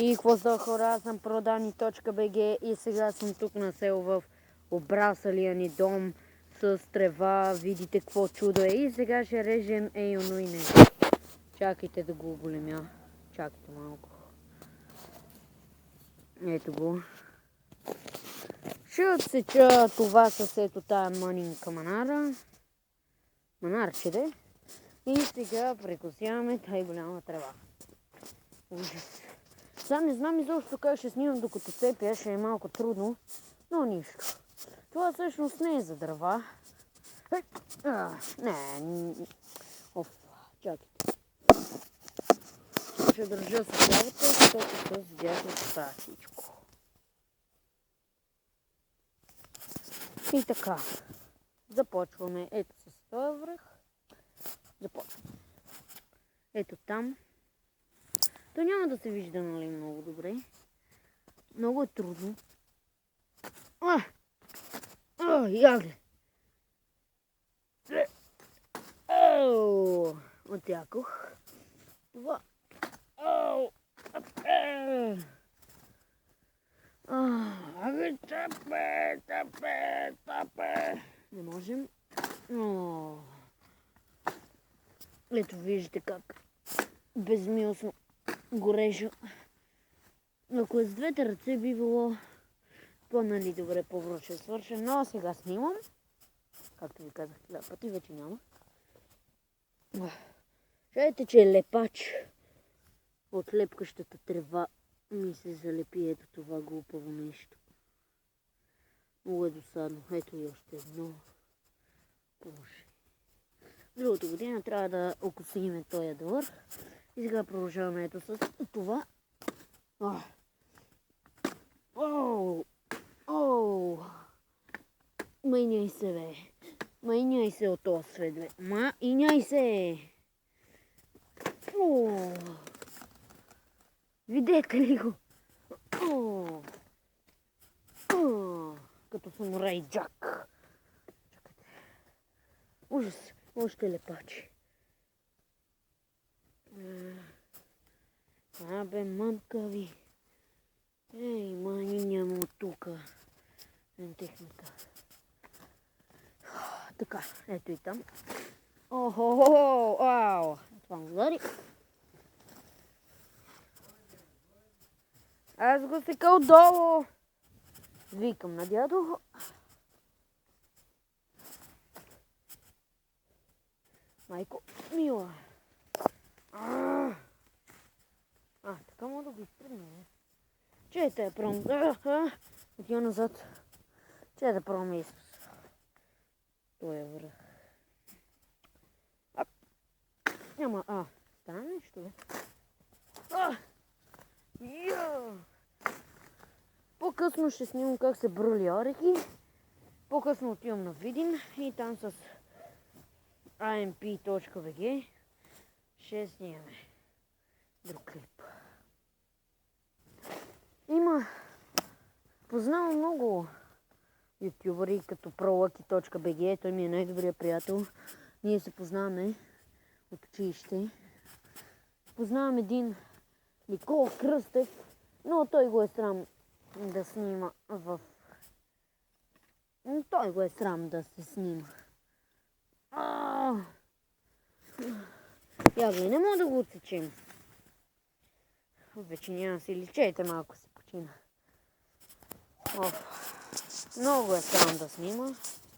И какво за хора, аз съм продани.bg и сега съм тук на село в обрасалия ни дом с трева, видите какво чудо е. И сега ще режем ейоно и него. Чакайте да го оголемя. Чакайте малко. Ето го. Ще отсеча това с ето тая мънинка манарче де. И сега прекосяваме тая голяма трева. Ужас. Сега не знам изобщо как ще снимам докато цепя, ще е малко трудно, но нищо. Това всъщност не е за дърва. Не. Чакайте. Ще държа с лявата, защото с дясната става всичко. И така. Започваме ето с този връх. Започваме. Ето там. То няма да се вижда, нали, много добре. Много е трудно. Ягле! Отякох. Това. Тапе. Не можем. Ето виждате как безмилостно го режа. Ако е с двете ръце би било по-нали добре по-връче свършен, но сега снимам. Както ви казах това пъти, вече няма. Виждате, че е лепач. От лепкащата трева ми се залепи ето това глупаво нещо. Много е досадно. Ето и още едно. Боже. Другата година трябва да окосиме този двор. И сега продължаваме ето с това. Майняй се, бе. Майняй се от този свет, бе. Майняй се. Видете ли го? Като самурай Джак. Чакайте. Ужас. Още лепачи. Абе, мамка ви. Ей, мани няма от тука. Техника. Така, ето и там. Ау! Това му удари. Аз го сека отдолу. Викам на дядо. Майко, мила. Така мога да го изпредна. Че те пром... Отива назад. Че да пробваме Исус. Той е връх. Няма... Стана нещо, бе. По-късно ще снимам как се бръли орехи. По-късно отивам на Видин и там с amp.bg ще снимаме друг клип. Познавам много ютубъри като prolucky.bg, той ми е най-добрият приятел. Ние се познаваме от училище. Познавам един Никола Кръстев, но той го е срам да снима Той го е срам да се снима. Ягле, не мога да го отсечем. Вече няма си личете, малко се почина. Много е срам да снима.